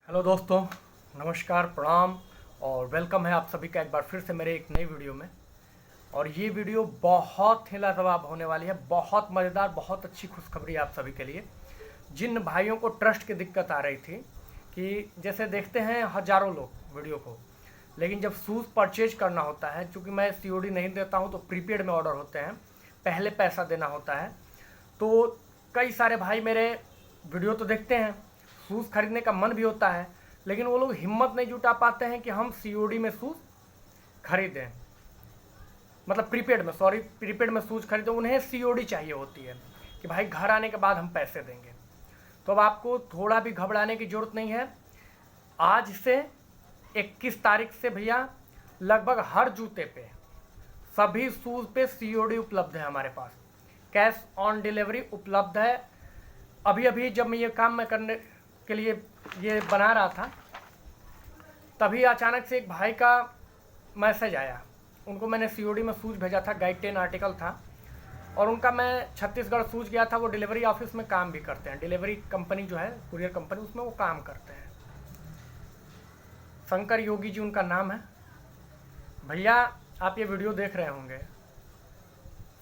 Hello दोस्तों, नमस्कार, प्रणाम और वेलकम है आप सभी का एक बार फिर से मेरे एक नई वीडियो में। और ये वीडियो बहुत ही लाजवाब होने वाली है, बहुत मज़ेदार, बहुत अच्छी खुशखबरी है आप सभी के लिए। जिन भाइयों को ट्रस्ट की दिक्कत आ रही थी कि जैसे देखते हैं हज़ारों लोग वीडियो को, लेकिन जब शूज़ परचेज करना होता है, चूँकि मैं सीओडी नहीं देता हूँ तो प्रीपेड में ऑर्डर होते हैं, पहले पैसा देना होता है। तो कई सारे भाई मेरे वीडियो तो देखते हैं, शूज़ खरीदने का मन भी होता है, लेकिन वो लोग हिम्मत नहीं जुटा पाते हैं कि हम सीओडी में शूज़ खरीदें, मतलब प्रीपेड में शूज़ खरीदें। उन्हें सीओडी चाहिए होती है कि भाई घर आने के बाद हम पैसे देंगे। तो अब आपको थोड़ा भी घबराने की ज़रूरत नहीं है। आज से 21 तारीख से भैया लगभग हर जूते पे, सभी शूज़ पे सीओडी उपलब्ध है हमारे पास, कैश ऑन डिलीवरी उपलब्ध है। अभी अभी जब मैं ये काम मैं करने के लिए ये बना रहा था, तभी अचानक से एक भाई का मैसेज आया। उनको मैंने सीओडी में शूज़ भेजा था, गाइड 10 आर्टिकल था, और उनका मैं छत्तीसगढ़ शूज़ गया था। वो डिलीवरी ऑफिस में काम भी करते हैं, डिलीवरी कंपनी जो है कुरियर कंपनी, उसमें वो काम करते हैं। शंकर योगी जी उनका नाम है। भैया आप ये वीडियो देख रहे होंगे,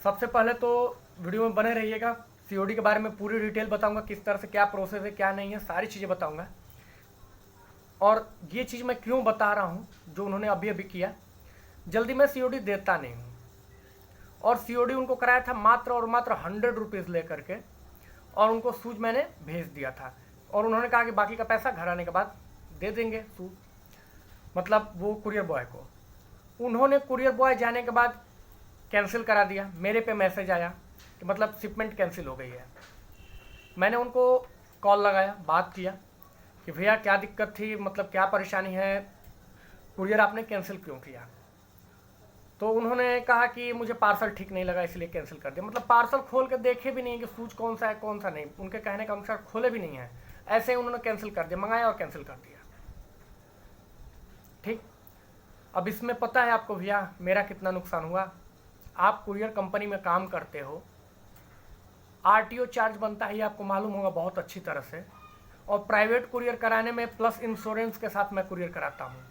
सबसे पहले तो वीडियो में बने रहिएगा। सीओडी के बारे में पूरी डिटेल बताऊंगा, किस तरह से क्या प्रोसेस है, क्या नहीं है, सारी चीज़ें बताऊंगा। और ये चीज़ मैं क्यों बता रहा हूँ, जो उन्होंने अभी अभी किया, जल्दी मैं सीओडी देता नहीं हूँ। और सीओडी उनको कराया था मात्र और मात्र 100 रुपीज़ लेकर के, और उनको शूज़ मैंने भेज दिया था। और उन्होंने कहा कि बाकी का पैसा घर आने के बाद दे देंगे शूज़, मतलब वो कुरियर बॉय को। उन्होंने कुरियर बॉय जाने के बाद कैंसिल करा दिया। मेरे पे मैसेज आया कि मतलब शिपमेंट कैंसिल हो गई है। मैंने उनको कॉल लगाया, बात किया कि भैया क्या दिक्कत थी, मतलब क्या परेशानी है, कुरियर आपने कैंसिल क्यों किया। तो उन्होंने कहा कि मुझे पार्सल ठीक नहीं लगा इसलिए कैंसिल कर दिया। मतलब पार्सल खोल के देखे भी नहीं कि शूज़ कौन सा है कौन सा नहीं, उनके कहने का अनुसार खोले भी नहीं है, ऐसे ही उन्होंने कैंसिल कर दिया, मंगाया और कैंसिल कर दिया। ठीक, अब इसमें पता है आपको भैया मेरा कितना नुकसान हुआ। आप कुरियर कंपनी में काम करते हो, आरटीओ चार्ज बनता है, आपको मालूम होगा बहुत अच्छी तरह से। और प्राइवेट कुरियर कराने में प्लस इंश्योरेंस के साथ मैं कुरियर कराता हूँ।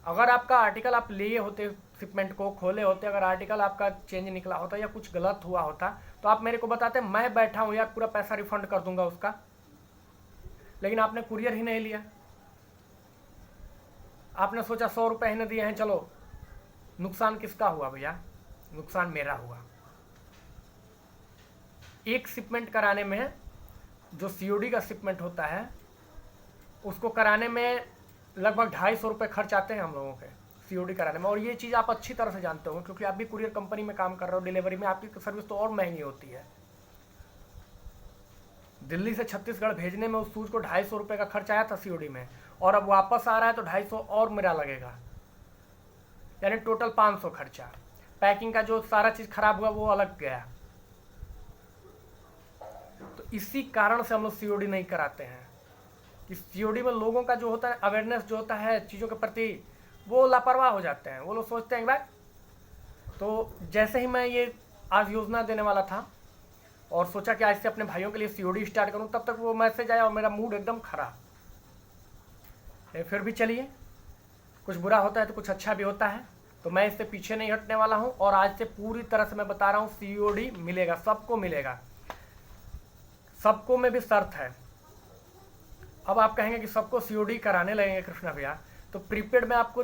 अगर आपका आर्टिकल आप लिए होते, शिपमेंट को खोले होते, अगर आर्टिकल आपका चेंज निकला होता या कुछ गलत हुआ होता, तो आप मेरे को बताते, मैं बैठा हूँ यार, पूरा पैसा रिफंड कर दूंगा उसका। लेकिन आपने कुरियर ही नहीं लिया, आपने सोचा 100 रुपये ही नहीं दिए हैं, चलो। नुकसान किसका हुआ भैया? नुकसान मेरा हुआ। एक शिपमेंट कराने में, जो सीओडी का शिपमेंट होता है, उसको कराने में लगभग 250 रुपये खर्च आते हैं हम लोगों के सीओडी कराने में। और ये चीज़ आप अच्छी तरह से जानते हो, क्योंकि आप भी कुरियर कंपनी में काम कर रहे हो। डिलीवरी में आपकी सर्विस तो और महंगी होती है। दिल्ली से छत्तीसगढ़ भेजने में उस शूज़ को 250 रुपये का खर्च आया था सीओडी में, और अब वापस आ रहा है तो 250 और मेरा लगेगा, यानी टोटल 500 खर्चा। पैकिंग का जो सारा चीज़ खराब हुआ वो अलग गया। तो इसी कारण से हम लोग सीओडी नहीं कराते हैं कि सीओडी में लोगों का जो होता है अवेयरनेस, जो होता है चीज़ों के प्रति, वो लापरवाह हो जाते हैं। वो लोग सोचते हैं भाई, तो जैसे ही मैं ये आज योजना देने वाला था और सोचा कि आज से अपने भाइयों के लिए सीओडी स्टार्ट करूं, तब तक वो मैसेज आया और मेरा मूड एकदम खराब। फिर भी चलिए, कुछ बुरा होता है तो कुछ अच्छा भी होता है, तो मैं इससे पीछे नहीं हटने वाला हूं। और आज से पूरी तरह से मैं बता रहा हूं, सीओडी मिलेगा, सबको मिलेगा, सबको में भी शर्त है। अब आप कहेंगे कि सबको सीओडी कराने लगेंगे कृष्णा भैया, तो प्रीपेड में आपको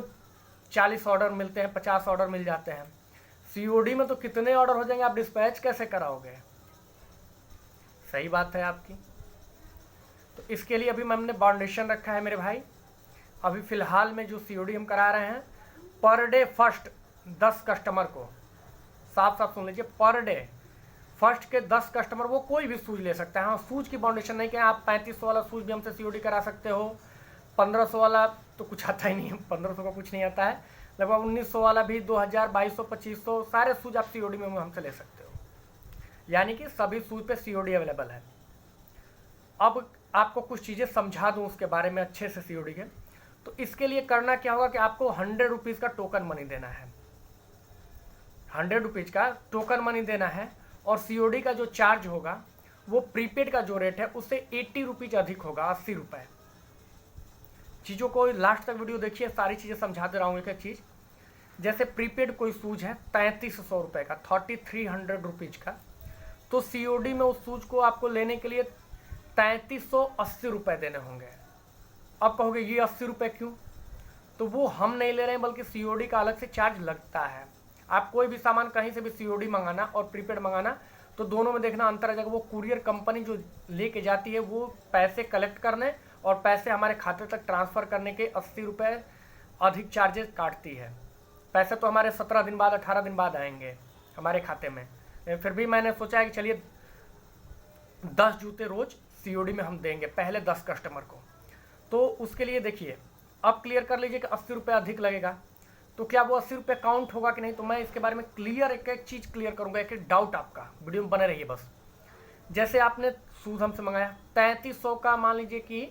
40 ऑर्डर मिलते हैं, 50 ऑर्डर मिल जाते हैं। सीओडी में तो कितने ऑर्डर हो जाएंगे, आप डिस्पैच कैसे कराओगे? सही बात है आपकी। तो इसके लिए अभी हमने बाउंडेशन रखा है मेरे भाई। अभी फ़िलहाल में जो सीओडी हम करा रहे हैं, पर डे फर्स्ट 10 कस्टमर को, साफ साफ सुन लीजिए, पर डे फर्स्ट के 10 कस्टमर, वो कोई भी शूज़ ले सकता है। हाँ, शूज़ की बाउंडेशन नहीं कि आप 3500 वाला शूज़ भी हमसे सीओडी करा सकते हो, 1500 वाला तो कुछ आता ही नहीं है, 1500 का कुछ नहीं आता है, लगभग 1900 वाला भी, 2000, 2200, 2500 सारे शूज़ आप सीओडी में हमसे ले सकते हो। यानी कि सभी शूज़ पे सीओडी अवेलेबल है। अब आपको कुछ चीज़ें समझा दूँ उसके बारे में अच्छे से सीओडी के। तो इसके लिए करना क्या होगा कि आपको 100 रुपीज़ का टोकन मनी देना है, 100 रुपीज़ का टोकन मनी देना है। और सीओडी का जो चार्ज होगा वो प्रीपेड का जो रेट है उससे 80 रुपीज़ अधिक होगा, 80 रुपये। चीज़ों को लास्ट तक वीडियो देखिए, सारी चीज़ें समझा दे रहा हूँ एक एक चीज़। जैसे प्रीपेड कोई शूज़ है 3300 रुपये का, 3300 रुपीज़ का, तो COD में उस शूज़ को आपको लेने के लिए 3380 रुपये देने होंगे। अब कहोगे ये 80 रुपये क्यों? तो वो हम नहीं ले रहे हैं, बल्कि COD का अलग से चार्ज लगता है। आप कोई भी सामान कहीं से भी COD मंगाना और प्रीपेड मंगाना, तो दोनों में देखना अंतर आ जाएगा। वो कुरियर कंपनी जो लेके जाती है वो पैसे कलेक्ट करने और पैसे हमारे खाते तक ट्रांसफ़र करने के 80 रुपये अधिक चार्जेस काटती है। पैसे तो हमारे 17 दिन बाद 18 दिन बाद आएंगे हमारे खाते में। फिर भी मैंने सोचा है कि चलिए 10 जूते रोज़ COD में हम देंगे पहले 10 कस्टमर को। तो उसके लिए देखिए, अब क्लियर कर लीजिए कि 80 रुपये अधिक लगेगा, तो क्या वो 80 रुपये काउंट होगा कि नहीं? तो मैं इसके बारे में क्लियर एक एक चीज़ क्लियर करूँगा, एक एक डाउट आपका वीडियो में बने रहिए बस। जैसे आपने शूज़ हमसे मंगाया 3300 का, मान लीजिए कि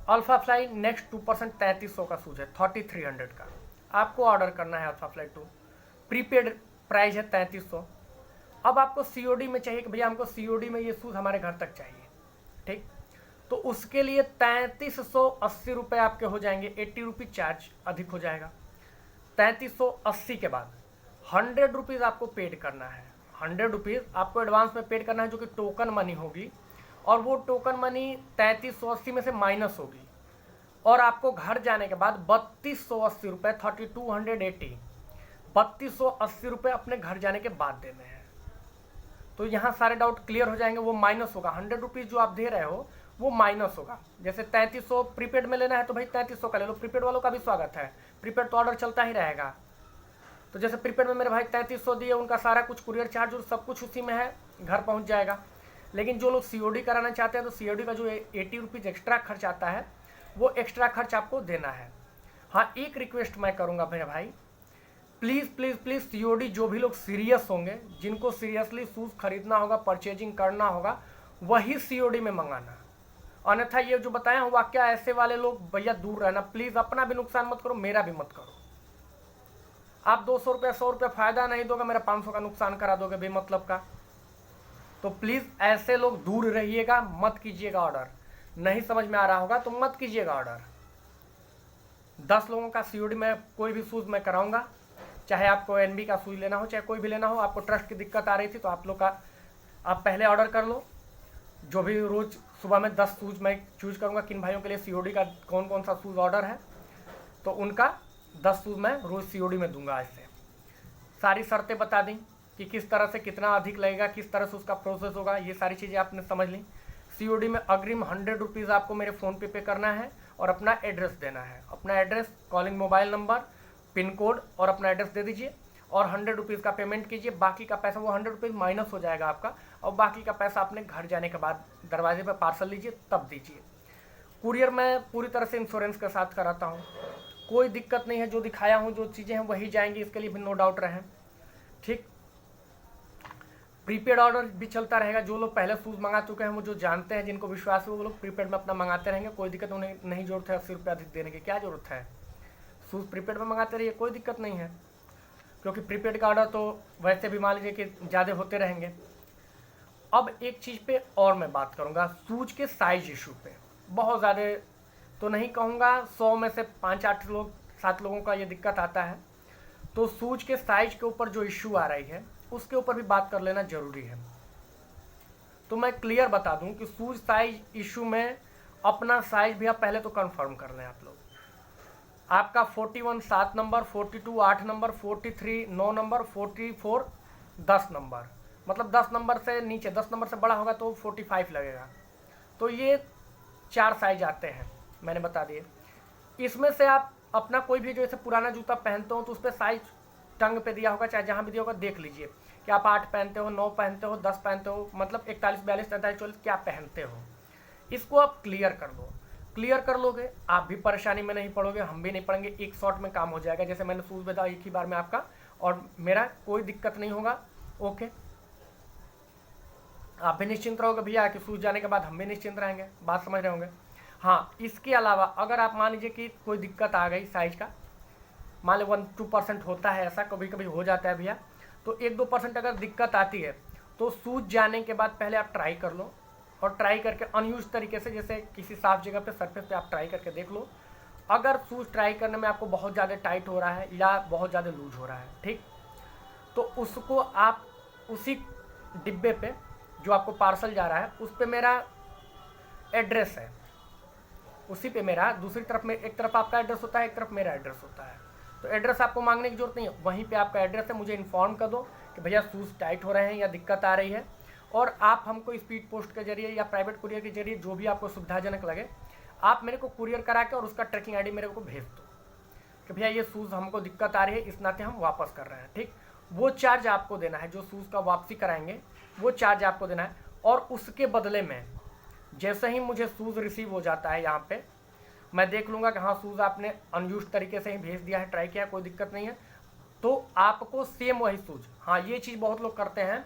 अल्फा फ्लाई नेक्स्ट 2% 3300 का शूज़ है, 3300 का आपको ऑर्डर करना है। अल्फा फ्लाई 2 प्रीपेड प्राइस है 3300। अब आपको COD में चाहिए कि भैया हमको COD में ये शूज़ हमारे घर तक चाहिए, ठीक? तो उसके लिए 3380 रुपये आपके हो जाएंगे, 80 रुपीज़ चार्ज अधिक हो जाएगा। 3380 के बाद 100 रुपीज़ आपको पेड करना है। 100 रुपीज़ आपको एडवांस में पेड करना है, जो कि टोकन मनी होगी, और वो टोकन मनी 3380 में से माइनस होगी, और आपको घर जाने के बाद 3280 रुपये 3280 3280 रुपये अपने घर जाने के बाद देने हैं। तो यहाँ सारे डाउट क्लियर हो जाएंगे। वो माइनस होगा, 100 रुपीज़ जो आप दे रहे हो वो माइनस होगा। जैसे 3300 प्रीपेड में लेना है तो भाई 3300 का ले लो, प्रीपेड वालों का भी स्वागत है, प्रीपेड तो ऑर्डर चलता ही रहेगा। तो जैसे प्रीपेड में मेरे भाई 3300 दिए, उनका सारा कुछ कुरियर चार्ज और सब कुछ उसी में है, घर पहुंच जाएगा। लेकिन जो लोग COD कराना चाहते हैं तो COD का जो 80 रुपीज़ एक्स्ट्रा खर्च आता है, वो एक्स्ट्रा खर्च आपको देना है। हाँ, एक रिक्वेस्ट मैं करूँगा मेरे भाई, प्लीज़ प्लीज़ प्लीज़ COD जो भी लोग सीरियस होंगे, जिनको सीरियसली शूज़ खरीदना होगा, परचेजिंग करना होगा, वही COD में मंगाना। अन्यथा ये जो बताया हूँ वाक्य, ऐसे वाले लोग भैया दूर रहना प्लीज़। अपना भी नुकसान मत करो, मेरा भी मत करो। आप 200 रुपये 100 रुपये फ़ायदा नहीं दोगे, मेरा 500 का नुकसान करा दोगे बेमतलब का। तो प्लीज़ ऐसे लोग दूर रहिएगा, मत कीजिएगा ऑर्डर। नहीं समझ में आ रहा होगा तो मत कीजिएगा ऑर्डर। 10 लोगों का COD में कोई भी शूज़ मैं कराऊंगा, चाहे आपको NB का शूज़ लेना हो, चाहे कोई भी लेना हो। आपको ट्रस्ट की दिक्कत आ रही थी तो आप लोग का आप पहले ऑर्डर कर लो। जो भी रोज़ सुबह में 10 शूज़ मैं चूज़ करूँगा, किन भाइयों के लिए COD का कौन कौन सा शूज़ ऑर्डर है, तो उनका 10 शूज़ मैं रोज़ COD में दूंगा। आज से सारी शर्तें बता दी कि किस तरह से कितना अधिक लगेगा, किस तरह से उसका प्रोसेस होगा, ये सारी चीज़ें आपने समझ ली। COD में अग्रिम 100 रुपीज़ आपको मेरे फ़ोन पे करना है और अपना एड्रेस देना है। अपना address, calling mobile number, pin code और अपना एड्रेस दे दीजिए और 100 रुपीज़ का पेमेंट कीजिए। बाकी का पैसा वो 100 रुपीज़ माइनस हो जाएगा आपका, और बाकी का पैसा अपने घर जाने के बाद दरवाजे पर पार्सल लीजिए तब दीजिए। कुरियर मैं पूरी तरह से इंश्योरेंस के साथ कराता हूँ, कोई दिक्कत नहीं है। जो दिखाया हूँ, जो चीज़ें हैं वही जाएंगी, इसके लिए भी नो डाउट रहें, ठीक। प्रीपेड ऑर्डर भी चलता रहेगा। जो लोग पहले शूज़ मंगा चुके हैं, वो जो जानते हैं, जिनको विश्वास है, वो लोग प्रीपेड में अपना मंगाते रहेंगे। कोई दिक्कत उन्हें नहीं, जरूरत है 80 रुपये अधिक देने की, क्या जरूरत है। शूज़ प्रीपेड में मंगाते रहिए, कोई दिक्कत नहीं है, क्योंकि प्रीपेड का ऑर्डर तो वैसे भी मान लीजिए कि ज़्यादा होते रहेंगे। अब एक चीज़ पे और मैं बात करूँगा, शूज़ के साइज इशू पे। बहुत ज़्यादा तो नहीं कहूँगा, 100 में से 5-8 लोग 7 लोगों का ये दिक्कत आता है। तो शूज़ के साइज के ऊपर जो इशू आ रही है, उसके ऊपर भी बात कर लेना ज़रूरी है। तो मैं क्लियर बता दूं कि शूज़ साइज इशू में अपना साइज भी आप पहले तो कंफर्म कर लें। आप लोग, आपका 41 7 नंबर, 42 8 नंबर, 43 9 नंबर, 44 10 नंबर, मतलब 10 नंबर से नीचे, 10 नंबर से बड़ा होगा तो 45 लगेगा। तो ये 4 साइज आते हैं, मैंने बता दिए। इसमें से आप अपना कोई भी जो ऐसे पुराना जूता पहनते हो तो उस पर साइज टंग पे दिया होगा, चाहे जहाँ भी दिया होगा देख लीजिए कि आप 8 पहनते हो, 9 पहनते हो, 10 पहनते हो, मतलब 41 42 43 44 क्या पहनते हो। इसको आप क्लियर कर लो। क्लियर कर लोगे, आप भी परेशानी में नहीं पड़ोगे, हम भी नहीं पड़ेंगे, एक शॉट में काम हो जाएगा। जैसे मैंने शूज़ बताया एक ही बार में आपका, और मेरा कोई दिक्कत नहीं होगा। ओके, आप भी निश्चिंत रहोगे भैया कि शूज़ जाने के बाद हम भी निश्चिंत रहेंगे। बात समझ रहे होंगे। हाँ, इसके अलावा अगर आप मान लीजिए कि कोई दिक्कत आ गई साइज का, मान लो 1-2% होता है, ऐसा कभी कभी हो जाता है भैया, तो 1-2% अगर दिक्कत आती है तो शूज़ जाने के बाद पहले आप ट्राई कर लो और ट्राई करके अनयूज तरीके से, जैसे किसी साफ जगह पे सरफेस पे आप ट्राई करके देख लो। अगर शूज़ ट्राई करने में आपको बहुत ज़्यादा टाइट हो रहा है या बहुत ज़्यादा लूज हो रहा है, ठीक, तो उसको आप उसी डिब्बे पे जो आपको पार्सल जा रहा है उस पे मेरा एड्रेस है, उसी पे मेरा, दूसरी तरफ में एक तरफ आपका एड्रेस होता है, एक तरफ मेरा एड्रेस होता है। तो एड्रेस आपको मांगने की जरूरत नहीं है, वहीं पे आपका एड्रेस है। मुझे इन्फॉर्म कर दो कि भैया शूज़ टाइट हो रहे हैं या दिक्कत आ रही है, और आप हमको स्पीड पोस्ट के जरिए या प्राइवेट कुरियर के जरिए जो भी आपको सुविधाजनक लगे, आप मेरे को कुरियर करा के और उसका ट्रैकिंग आईडी मेरे को भेज दो कि भैया ये शूज़ हमको दिक्कत आ रही है, इस नाते हम वापस कर रहे हैं, ठीक। वो चार्ज आपको देना है, जो शूज़ का वापसी कराएंगे वो चार्ज आपको देना है। और उसके बदले में जैसे ही मुझे शूज़ रिसीव हो जाता है यहाँ पे, मैं देख लूँगा कि हाँ शूज़ आपने अनयूज तरीके से ही भेज दिया है, ट्राई किया, कोई दिक्कत नहीं है, तो आपको सेम वही शूज़, हाँ ये चीज़ बहुत लोग करते हैं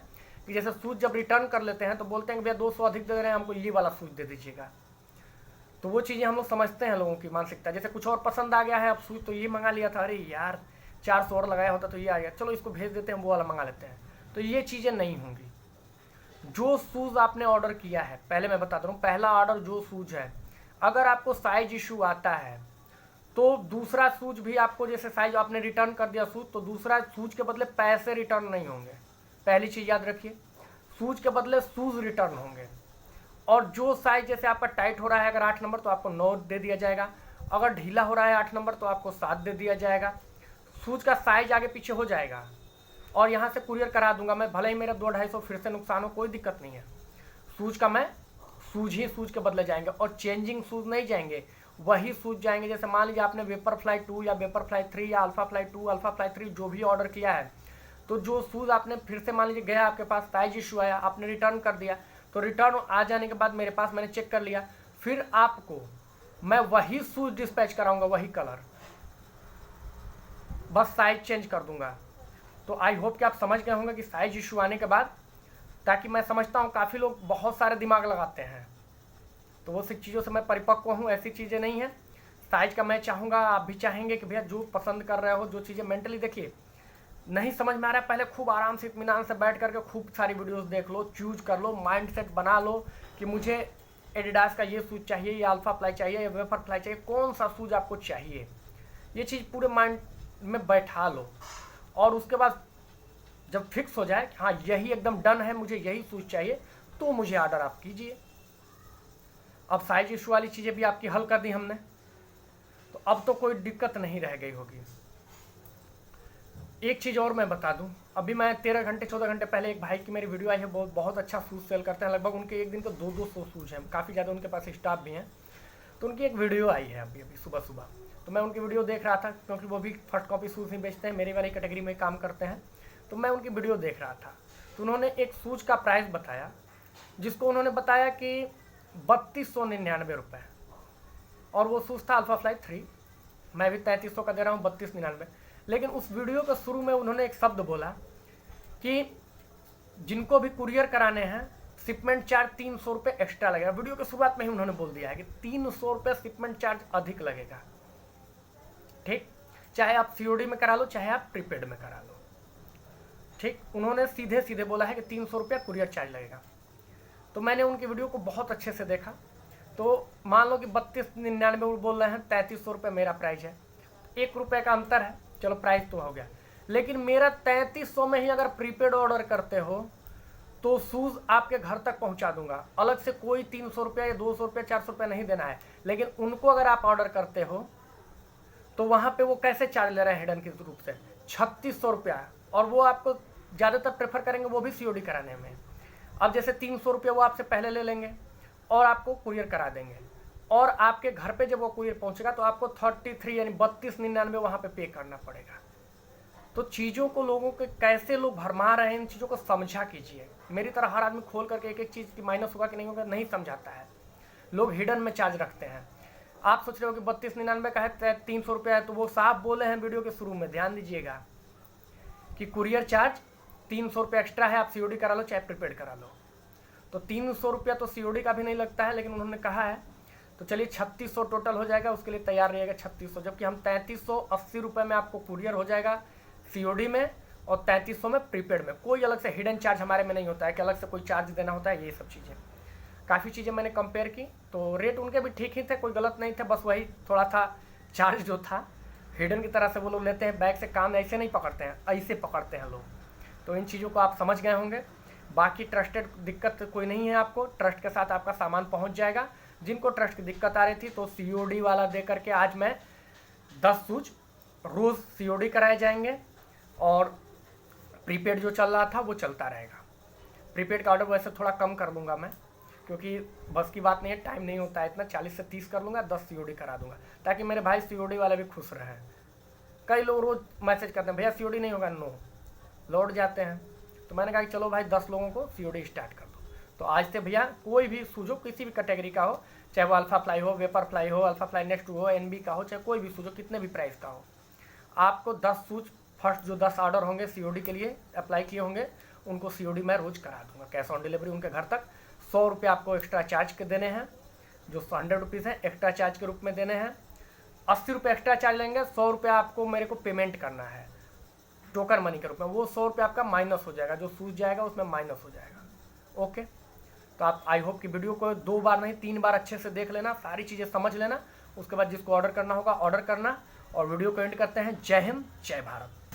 कि जैसे शूज़ जब रिटर्न कर लेते हैं तो बोलते हैं कि भैया 200 अधिक दे रहे हैं, हमको ये वाला शूज़ दे दीजिएगा। तो वो चीज़ें हम लोग समझते हैं, लोगों की मानसिकता, जैसे कुछ और पसंद आ गया है, अब शूज़ तो ये मंगा लिया था, अरे यार 400 और लगाया होता तो ये आ गया, चलो इसको भेज देते हैं, वो वाला मंगा लेते हैं। तो ये चीज़ें नहीं होंगी। जो शूज़ आपने ऑर्डर किया है, पहले मैं बता दूँ, पहला ऑर्डर जो शूज़ है, अगर आपको साइज इशू आता है तो दूसरा शूज भी आपको, जैसे साइज आपने रिटर्न कर दिया शूज, तो दूसरा शूज के बदले पैसे रिटर्न नहीं होंगे। पहली चीज़ याद रखिए, शूज के बदले शूज रिटर्न होंगे। और जो साइज जैसे आपका टाइट हो रहा है अगर 8 नंबर तो आपको 9 दे दिया जाएगा, अगर ढीला हो रहा है 8 नंबर तो आपको 7 दे दिया जाएगा। शूज का साइज आगे पीछे हो जाएगा और यहाँ से कुरियर करा दूंगा मैं, भले ही मेरा 200-250 फिर से नुकसान हो, कोई दिक्कत नहीं है। शूज का मैं शूज ही शूज के बदले जाएंगे और चेंजिंग शूज नहीं जाएंगे, वही शूज जाएंगे। जैसे मान लीजिए आपने वेपरफ्लाई 2 या वेपरफ्लाई 3 या अल्फाफ्लाई 2 अल्फाफ्लाई 3 जो भी ऑर्डर किया है, तो जो शूज़ आपने फिर से मान लीजिए गया आपके पास साइज इशू आया, आपने रिटर्न कर दिया, तो रिटर्न आ जाने के बाद मेरे पास मैंने चेक कर लिया, फिर आपको मैं वही शूज़ डिस्पैच कराऊंगा, वही कलर, बस साइज चेंज कर दूंगा। तो आई होप कि आप समझ गए होंगे कि साइज इशू आने के बाद, ताकि मैं समझता हूँ काफ़ी लोग बहुत सारे दिमाग लगाते हैं, तो वो सब चीज़ों से मैं परिपक्व हूँ, ऐसी चीज़ें नहीं है। साइज का मैं चाहूँगा, आप भी चाहेंगे कि भैया जो पसंद कर रहे हो, जो चीज़ें मेंटली देखिए नहीं समझ में आ रहा है, पहले खूब आराम से इत्मीनान से बैठ करके खूब सारी वीडियोस देख लो, चूज कर लो, माइंड सेट बना लो कि मुझे एडिडास का ये शूज चाहिए, या अल्फाफ्लाई चाहिए, या वेपरफ्लाई चाहिए, कौन सा शूज आपको चाहिए, ये चीज़ पूरे माइंड में बैठा लो। और उसके बाद जब फिक्स हो जाए कि हाँ यही एकदम डन है, मुझे यही शूज चाहिए, तो मुझे ऑर्डर आप कीजिए। अब साइज इशू वाली चीज़ें भी आपकी हल कर दी हमने, तो अब तो कोई दिक्कत नहीं रह गई होगी। एक चीज़ और मैं बता दूं, अभी मैं 13 घंटे 14 घंटे पहले एक भाई की मेरी वीडियो आई है, बहुत अच्छा शूज़ सेल करते हैं, लगभग उनके एक दिन को 200 शूज़ हैं, काफ़ी ज़्यादा उनके पास स्टाफ भी हैं। तो उनकी एक वीडियो आई है अभी सुबह सुबह, तो मैं उनकी वीडियो देख रहा था, क्योंकि वो भी फर्स्ट कॉपी शूज़ ही बेचते हैं, मेरी वाली कैटेगरी में काम करते हैं, तो मैं उनकी वीडियो देख रहा था। तो उन्होंने एक शूज़ का प्राइस बताया, जिसको उन्होंने बताया कि 3299 रुपये, और वो शूज़ था अल्फाफ्लाई 3, मैं भी 3300 का दे रहा हूँ, 3299। लेकिन उस वीडियो के शुरू में उन्होंने एक शब्द बोला कि जिनको भी कुरियर कराने हैं शिपमेंट चार्ज 300 रुपये एक्स्ट्रा लगेगा। वीडियो के शुरुआत में ही उन्होंने बोल दिया है कि 300 रुपये शिपमेंट चार्ज अधिक लगेगा, ठीक, चाहे आप सीओडी में करा लो, चाहे आप प्रीपेड में करा लो, ठीक। उन्होंने सीधे सीधे बोला है कि 300 रुपया कुरियर चार्ज लगेगा। तो मैंने उनकी वीडियो को बहुत अच्छे से देखा, तो मान लो कि 3299 बोल रहे हैं, 3300 रुपये मेरा प्राइस है, 1 रुपये का अंतर है, चलो प्राइस तो हो गया। लेकिन मेरा 3300 में ही अगर प्रीपेड ऑर्डर करते हो तो शूज़ आपके घर तक पहुंचा दूंगा, अलग से कोई 300 रुपया या 200 रुपया 400 रुपया नहीं देना है। लेकिन उनको अगर आप ऑर्डर करते हो तो वहाँ पे वो कैसे चार्ज ले रहे हैं हिडन के रूप से, 3600 रुपया, और वो आपको ज़्यादातर प्रेफर करेंगे वो भी सीओडी कराने में। अब जैसे 300 रुपया वो आपसे पहले ले लेंगे और आपको कुरियर करा देंगे, और आपके घर पे जब वो कुरियर पहुंचेगा तो आपको 33 यानी 3299 वहाँ पे करना पड़ेगा। तो चीज़ों को, लोगों के कैसे लोग भरमा रहे हैं, इन चीज़ों को समझा कीजिए। मेरी तरह हर आदमी खोल करके एक एक चीज़ की माइनस होगा कि नहीं होगा नहीं समझाता है, लोग हिडन में चार्ज रखते हैं। आप सोच रहे हो कि 3299 का है, 300 रुपया है, तो वो साफ बोले हैं वीडियो के शुरू में, ध्यान दीजिएगा कि कुरियर चार्ज 300 रुपया एक्स्ट्रा है, आप सीओडी करा लो चाहे प्रीपेड करा लो। तो 300 रुपया तो सीओडी का भी नहीं लगता है, लेकिन उन्होंने कहा है, तो चलिए 3600 टोटल हो जाएगा, उसके लिए तैयार रहिएगा 3600, जबकि हम 3380 रुपये में आपको कुरियर हो जाएगा सीओडी में, और 3300 में प्रीपेड में। कोई अलग से हिडन चार्ज हमारे में नहीं होता है कि अलग से कोई चार्ज देना होता है, ये सब चीज़ें। काफ़ी चीज़ें मैंने कंपेयर की, तो रेट उनके भी ठीक ही थे, कोई गलत नहीं थे, बस वही थोड़ा था चार्ज जो था हिडन की तरह से वो लोग लेते हैं। बैग से काम ऐसे नहीं पकड़ते हैं, ऐसे पकड़ते हैं लोग। तो इन चीज़ों को आप समझ गए होंगे। बाकी ट्रस्टेड दिक्कत कोई नहीं है, आपको ट्रस्ट के साथ आपका सामान पहुंच जाएगा। जिनको ट्रस्ट की दिक्कत आ रही थी तो COD वाला दे करके आज मैं 10 शूज रोज़ COD कराए जाएंगे, और प्रीपेड जो चल रहा था वो चलता रहेगा। प्रीपेड का ऑर्डर वैसे थोड़ा कम कर लूँगा मैं, क्योंकि बस की बात नहीं है, टाइम नहीं होता है इतना। 40 से 30 कर लूँगा, 10 COD करा दूँगा, ताकि मेरे भाई COD वाले भी खुश रहें। कई लोग रोज़ मैसेज करते हैं भैया COD नहीं होगा, नो, लौट जाते हैं। तो मैंने कहा कि चलो भाई 10 लोगों को COD स्टार्ट कर दो। तो आज से भैया कोई भी सूजो किसी भी कैटेगरी का हो, चाहे वो अल्फा फ्लाई हो, वेपर फ्लाई हो, अल्फा फ्लाई नेक्स्ट हो, NB का हो, चाहे कोई भी सूजो कितने भी प्राइस का हो, आपको 10 सूज फर्स्ट जो 10 ऑर्डर होंगे COD के लिए अप्लाई किए होंगे, उनको COD मैं रोज़ करा दूंगा। कैश ऑन डिलीवरी उनके घर तक। 100 रुपये आपको एक्स्ट्रा चार्ज के देने हैं, जो 100 रुपीज़ हैं एक्स्ट्रा चार्ज के रूप में देने हैं। 80 रुपये एक्स्ट्रा चार्ज लेंगे, 100 रुपये आपको मेरे को पेमेंट करना है टोकन मनी के रूप में। वो 100 रुपये आपका माइनस हो जाएगा, जो सूझ जाएगा उसमें माइनस हो जाएगा। ओके, तो आप आई होप कि वीडियो को 2 बार नहीं 3 बार अच्छे से देख लेना, सारी चीज़ें समझ लेना। उसके बाद जिसको ऑर्डर करना होगा ऑर्डर करना, और वीडियो को एंड करते हैं। जय हिंद, जय भारत।